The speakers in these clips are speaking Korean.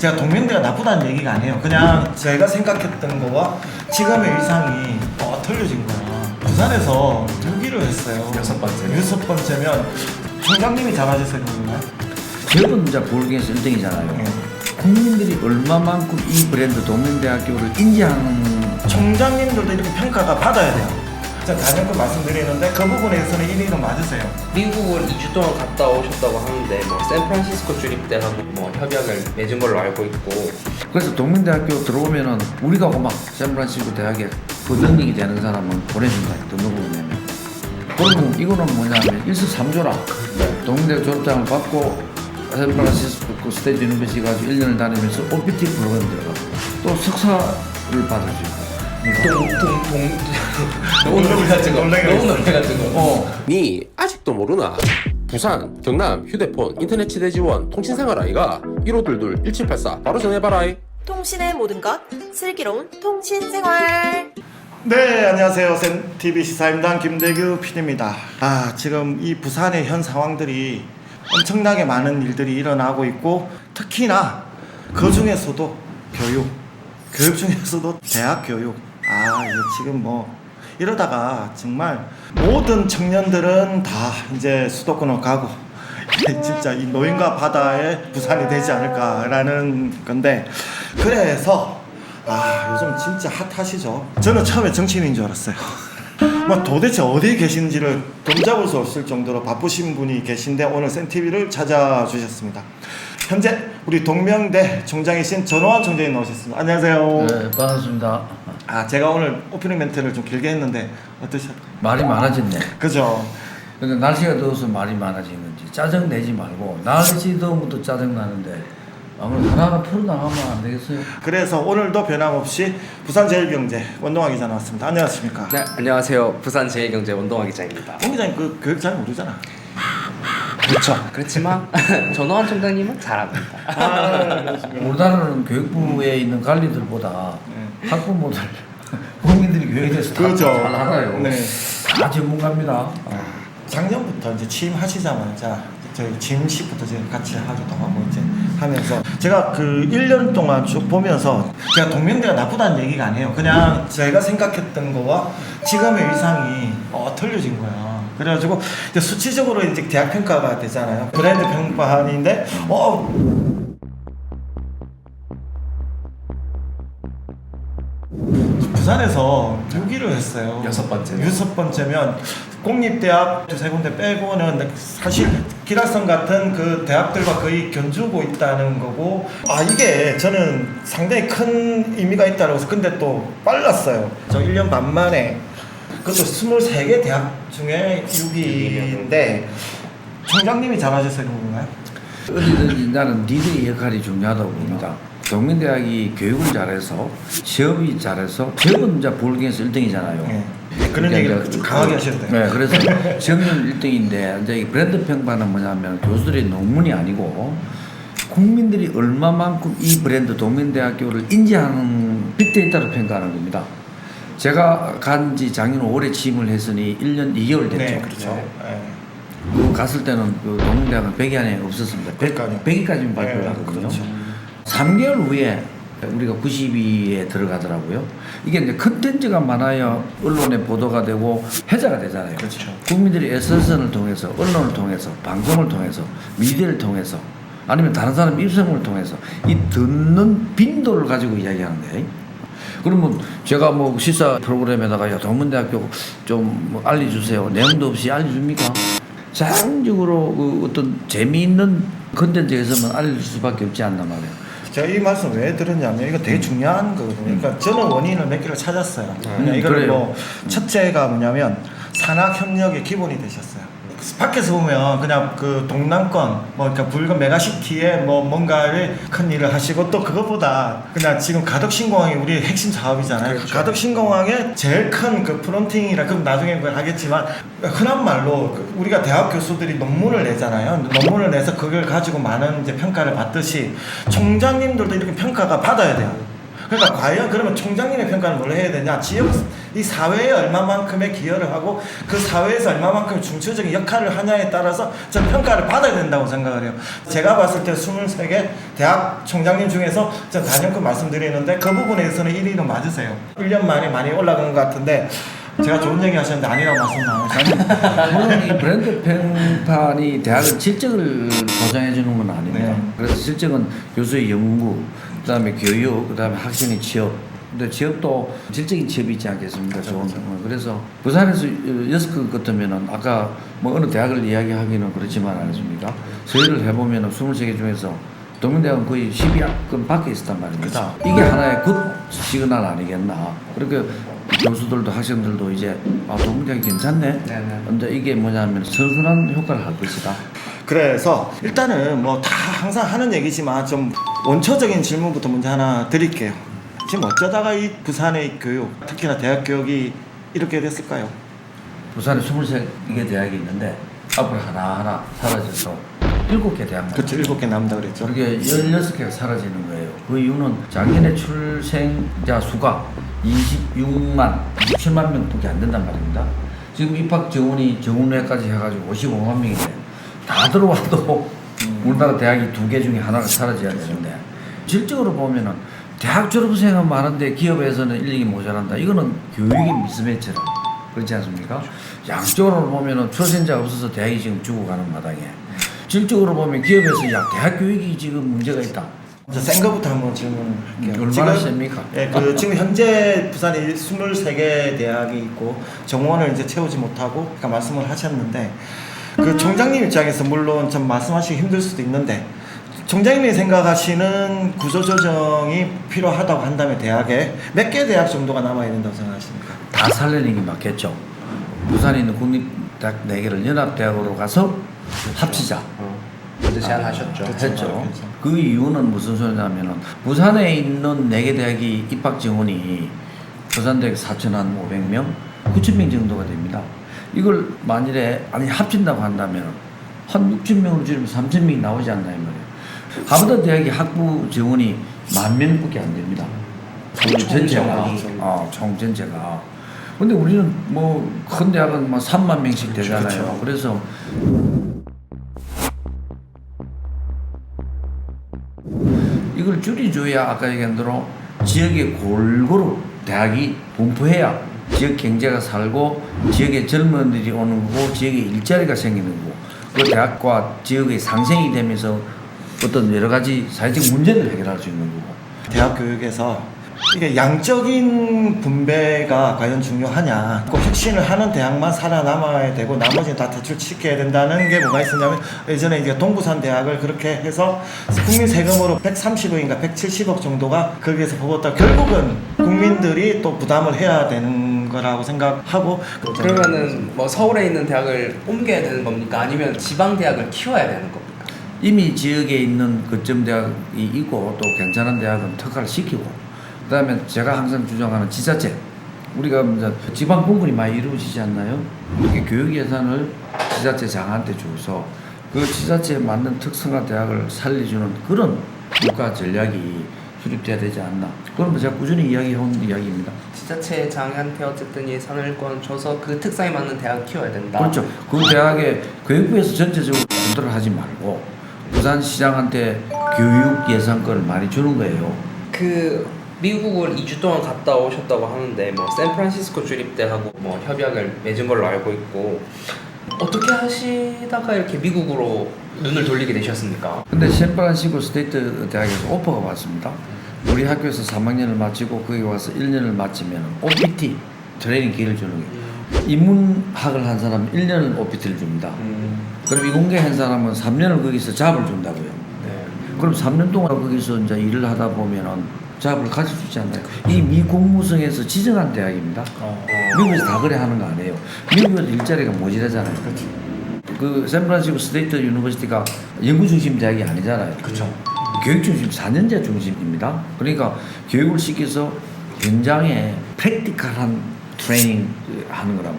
제가 동명대가 나쁘다는 얘기가 아니에요. 그냥 제가 생각했던 거와 지금의 일상이 틀려진 거야. 부산에서 6위를 했어요. 여섯 번째면 총장님이 잘하셨어요. 저는 이제 볼게에서 1등이잖아요. 네. 국민들이 얼마만큼 이 브랜드 동명대학교를 인지하는 총장님들도 이렇게 평가가 받아야 돼요. 제가 단연코 말씀드리는데 그 부분에서는 1위는 맞으세요. 미국을 2주 동안 갔다 오셨다고 하는데 뭐 샌프란시스코 주립대하고 뭐 협약을 맺은 걸로 알고 있고 그래서 동명대학교 들어오면은 우리가 막 샌프란시스코 대학에 부등록이 되는 사람은 보내준다. 등록을 내면. 그러면 이거는 뭐냐면 일석삼조라. 동명대학 졸업장을 받고 샌프란시스코 스테이트 유니버시티 가지고 1년을 다니면서 OPT 프로그램 들어가고 또 석사를 받을 수 있고. 너무 놀래가지고 너무 놀래가지고 니 아직도 모르나? 부산, 경남, 휴대폰, 인터넷 치대 지원, 통신생활 아이가 1522-1784 바로 전해봐라이. 통신의 모든 것 슬기로운 통신생활. 네, 안녕하세요. 샌TV 시사임당 김대규 PD입니다. 지금 이 부산의 현 상황들이 엄청나게 많은 일들이 일어나고 있고 특히나 그 중에서도 교육 중에서도 대학 교육. 이거 지금 뭐 이러다가 정말 모든 청년들은 다 이제 수도권으로 가고 진짜 이 노인과 바다의 부산이 되지 않을까라는 건데 그래서 요즘 진짜 핫하시죠. 저는 처음에 정치인인 줄 알았어요. 뭐 도대체 어디에 계신지를 덤잡을 수 없을 정도로 바쁘신 분이 계신데 오늘 샌TV를 찾아주셨습니다. 현재 우리 동명대 총장이신 전호환 총장님 나오셨습니다. 안녕하세요. 네, 반갑습니다. 제가 오늘 오프닝 멘트를 좀 길게 했는데 어떠셨나요? 말이 많아졌네. 그죠? 근데 날씨가 더워서 말이 많아진 건지 짜증 내지 말고 날씨 더우면 또 짜증 나는데 아무래도 하나하나 풀어나가면 안 되겠어요? 그래서 오늘도 변함없이 부산제일경제 원동아 기자 나왔습니다. 안녕하십니까? 네 안녕하세요 부산제일경제 원동아 기자입니다. 원 기자님 그 교육 잘 모르잖아. 그렇죠. 그렇지만 전호환 총장님은 잘합니다. 우리나라는 교육부에 있는 관리들보다 학부모들, 국민들이 교육에 대해서 다 그렇죠. 잘 알아요. 네. 다 전문가입니다. 작년부터 이제 취임하시자마자 저희 지임식부터 제가 같이 하기도 하고 이제 하면서 제가 그 1년 동안 쭉 보면서 제가 동명대가 나쁘다는 얘기가 아니에요. 그냥 제가 생각했던 거와 지금의 일상이 틀려진 거야. 그래가지고 이제 수치적으로 이제 대학 평가가 되잖아요. 브랜드 평가인데 부산에서 6위를 했어요. 여섯 번째면 공립대학 두세 군데 빼고는 사실 기라성 같은 그 대학들과 거의 견주고 있다는 거고 이게 저는 상당히 큰 의미가 있다고 해서 근데 또 빨랐어요. 저 1년 반 만에 그것도 23개 대학 중에 6위인데 총장님이 잘하셨어요 그런가요? 어디든지 나는 니들의 역할이 중요하다고 봅니다. 동명대학이 교육을 잘해서 취업이 잘해서 취업은 이제 볼게에서 1등이잖아요. 네. 그런 얘기를 좀 강하게 하셔도 돼요. 네, 그래서 정년 1등인데 이제 이 브랜드 평가는 뭐냐면 교수들의 논문이 아니고 국민들이 얼마만큼 이 브랜드 동명대학교를 인지하는 빅데이터로 평가하는 겁니다. 제가 간지 작년 5월에 취임을 했으니 1년 2개월 됐죠. 네, 그렇죠. 네. 그 갔을 때는 그 동명대학은 100위 안에 없었습니다. 100위까지는 발표를 하거든요. 그렇죠. 3개월 후에 우리가 90위에 들어가더라고요. 이게 이제 컨텐츠가 많아야 언론에 보도가 되고 회자가 되잖아요. 그렇죠. 국민들이 SNS를 통해서, 언론을 통해서, 방송을 통해서, 미디어를 통해서, 아니면 다른 사람 입성을 통해서 이 듣는 빈도를 가지고 이야기하는데. 그러면 제가 뭐 시사 프로그램에다가 동문대학교 좀뭐 알려주세요. 내용도 없이 알려줍니까? 자연적으로 그 어떤 재미있는 컨텐츠에서만 알려줄 수밖에 없지 않나 말이에요. 제가 이 말씀 왜 들었냐면 이거 되게 중요한 거거든요. 그러니까 저는 원인을 몇 개를 찾았어요. 이거는 뭐 첫째가 뭐냐면 산학협력의 기본이 되셨어요. 밖에서 보면 그냥 그 동남권 그러니까 붉은 메가시티에 뭔가를 큰 일을 하시고 또 그것보다 그냥 지금 가덕신공항이 우리의 핵심 사업이잖아요. 그렇죠. 가덕신공항의 제일 큰 그 프론팅이라 그럼 나중에 그걸 하겠지만 흔한 말로 우리가 대학 교수들이 논문을 내잖아요. 논문을 내서 그걸 가지고 많은 이제 평가를 받듯이 총장님들도 이렇게 평가가 받아야 돼요. 그러니까 과연 그러면 총장님의 평가는 뭘 해야 되냐? 지역 이 사회에 얼마만큼의 기여를 하고 그 사회에서 얼마만큼 중추적인 역할을 하냐에 따라서 전 평가를 받아야 된다고 생각을 해요. 제가 봤을 때 23개 대학 총장님 중에서 전 단연코 말씀드리는데 그 부분에서는 1위는 맞으세요. 1년 만에 많이 올라간 것 같은데 제가 좋은 얘기 하셨는데 아니라고 말씀 나누셨는데 물론 이 브랜드 평판이 대학은 실적을 보장해 주는 건 아닙니다. 네. 그래서 실적은 교수의 연구, 그다음에 교육, 그다음에 학생의 취업. 근데 취업도 질적인 취업이 있지 않겠습니까? 좋은 그래서 부산에서 6건 같으면은 아까 뭐 어느 대학을 이야기하기는 그렇지만 않습니까? 서울을 해보면은 23개 중에서 동명대학은 거의 12학건 밖에 있었단 말입니다. 이게 하나의 굿 시그널 아니겠나? 그렇게 교수들도 학생들도 이제 동명대학이 괜찮네. 근데 이게 뭐냐면 선선한 효과를 할 것이다. 그래서 일단은 뭐 다 항상 하는 얘기지만 좀 원초적인 질문부터 먼저 하나 드릴게요. 지금 어쩌다가 이 부산의 교육, 특히나 대학 교육이 이렇게 됐을까요? 부산에 23개 대학이 있는데 앞으로 하나하나 사라져서 7개 대학만. 그렇죠. 7개 남다 그랬죠. 그렇게 16개가 사라지는 거예요. 그 이유는 작년에 출생자 수가 26만, 27만 명밖에 안 된단 말입니다. 지금 입학 정원이 정원회까지 해가지고 55만 명인데 다 들어와도 우리나라 대학이 2개 중에 하나가 사라져야 되는데 실적으로 보면은 대학 졸업생은 많은데 기업에서는 인력이 모자란다. 이거는 교육의 미스매치라. 그렇지 않습니까? 양쪽으로 보면은 출생자가 없어서 대학이 지금 죽어가는 마당에 질적으로 보면 기업에서 야 대학 교육이 지금 문제가 있다. 센 거부터 한번 질문할게요. 얼마나 셉니까? 예, 지금 현재 부산에 23개 대학이 있고 정원을 이제 채우지 못하고 그러니까 말씀을 하셨는데 그 총장님 입장에서 물론 좀 말씀하시기 힘들 수도 있는데 총장님이 생각하시는 구조조정이 필요하다고 한다면 대학에 몇 개 대학 정도가 남아야 된다고 생각하십니까? 다 살리는 게 맞겠죠. 부산에 있는 국립대학 4개를 연합대학으로 가서 합치자. 먼저 제안하셨죠. 했죠. 그 이유는 무슨 소리냐면은 부산에 있는 4개 대학이 입학 지원이 부산대학 4,500명, 9,000명 정도가 됩니다. 이걸 만일에 합친다고 한다면 한 6,000명으로 줄이면 3,000명이 나오지 않나 이 말이에요. 하버드 대학의 학부 지원이 10,000명밖에 안 됩니다. 총 전체가. 근데 우리는 뭐 큰 대학은 막 3만 명씩 되잖아요. 그래서 이걸 줄여줘야 아까 얘기한 대로 지역에 골고루 대학이 분포해야 지역 경제가 살고 지역에 젊은이들이 오는 거고 지역에 일자리가 생기는 거고 그 대학과 지역의 상생이 되면서 어떤 여러 가지 사회적 문제를 해결할 수 있는 거고. 대학 교육에서 이게 양적인 분배가 과연 중요하냐? 꼭 혁신을 하는 대학만 살아남아야 되고 나머지는 다 퇴출시켜야 된다는 게 뭐가 있었냐면 예전에 이제 동부산 대학을 그렇게 해서 국민 세금으로 130억인가 170억 정도가 거기에서 뽑았다. 결국은 국민들이 또 부담을 해야 되는 거라고 생각하고 그러면은 뭐 서울에 있는 대학을 옮겨야 되는 겁니까? 아니면 지방 대학을 키워야 되는 겁니까? 이미 지역에 있는 거점 대학이 있고 또 괜찮은 대학은 특화를 시키고 그다음에 제가 항상 주장하는 지자체 우리가 이제 지방 분권이 많이 이루어지지 않나요? 이렇게 교육 예산을 지자체 장한테 줘서 그 지자체에 맞는 특성화 대학을 살려주는 그런 국가 전략이 수립돼야 되지 않나. 그런 거 제가 꾸준히 이야기해온 이야기입니다. 지자체 장한테 어쨌든 예산을 줘서 그 특성에 맞는 대학을 키워야 된다. 그렇죠. 그 대학에 교육부에서 전체적으로 컨트롤 하지 말고 부산시장한테 교육 예산권을 많이 주는 거예요. 그 미국을 2주 동안 갔다 오셨다고 하는데 뭐 샌프란시스코 주립대하고 뭐 협약을 맺은 걸로 알고 있고 어떻게 하시다가 이렇게 미국으로 눈을 돌리게 되셨습니까? 근데 샌프란시스코 스테이트 대학에서 오퍼가 왔습니다. 우리 학교에서 3학년을 마치고 거기 와서 1년을 마치면 OPT 트레이닝 기회를 주는 거예요. 인문학을 한 사람은 1년을 OPT를 줍니다. 그럼 이공계 한 사람은 3년을 거기서 잡을 준다고요. 네. 그럼 3년 동안 거기서 이제 일을 하다 보면은 잡을 가질 수 있지 않나요? 이 미공무성에서 지정한 대학입니다. 미국에서 다 그래 하는 거 아니에요. 미국에서 일자리가 모자라잖아요. 그 샌프란시스코 스테이트 유니버시티가 연구 중심 대학이 아니잖아요. 그렇죠. 교육 중심 4년제 중심입니다. 그러니까 교육을 시켜서 현장에 프랙티컬한 트레이닝 하는 거라고.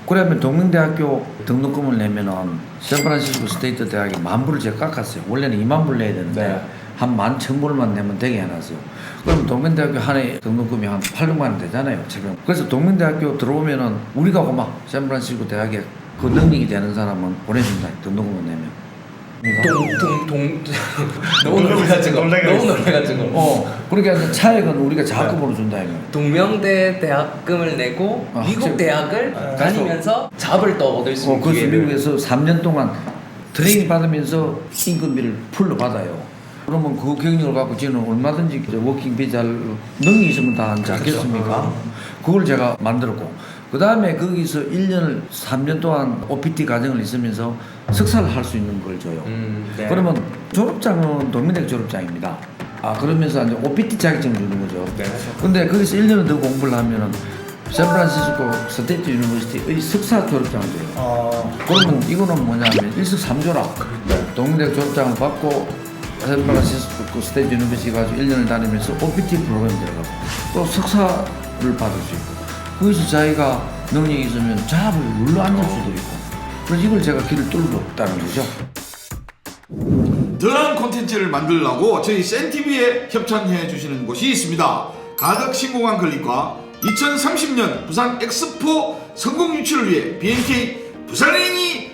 그러면 동명대학교 등록금을 내면은 샌프란시스코 스테이트 대학이 10,000불을 제가 깎았어요. 원래는 20,000불 내야 되는데 한 11,000불만 내면 되게 해놨어요. 그럼 동명대학교 한 해 등록금이 한 800만 원 되잖아요. 지금. 그래서 동명대학교 들어오면은 우리가 고막 샌프란시스코 대학에 그 능력이 되는 사람은 보내준다. 등록금을 내면. 너무 놀래가지고 너무 놀래가지고 그러니까 차액은 우리가 자금으로 준다 이거. 동명대 대학금을 내고 미국 학생- 대학을 다니면서 잡을 또 얻을 수 있는 그래서 기회를. 미국에서 3년 동안 트레이닝 받으면서 인건비를 풀로 받아요. 그러면 그 경력을 갖고 저는 얼마든지 워킹 비자를 능력이 있으면 다 하지 않겠습니까? 그걸 제가 만들었고 그 다음에 거기서 1년을 3년 동안 OPT 과정을 있으면서 석사를 할 수 있는 걸 줘요. 네. 그러면 졸업장은 동명대학 졸업장입니다. 그러면서 이제 OPT 자격증 주는 거죠. 네. 근데 거기서 1년을 더 공부를 하면은 샌프란시스코 스테이트 유니버시티의 석사 졸업장을 줘요. 그러면 이거는 뭐냐면 일석삼조라. 동명대학 졸업장을 받고 샌프란시스코 스테이트 유니버시티 가서 1년을 다니면서 OPT 프로그램 들어가고 또 석사를 받을 수 있고 거기서 자기가 능력이 있으면 잡을 눌러 앉을 수도 있고 그래서 이걸 제가 길을 뚫고 있다는 거죠. 더 나은 콘텐츠를 만들려고 저희 센TV에 협찬해 주시는 곳이 있습니다. 가덕 신공항 클릭과 2030년 부산 엑스포 성공 유치를 위해 BNK 부산행이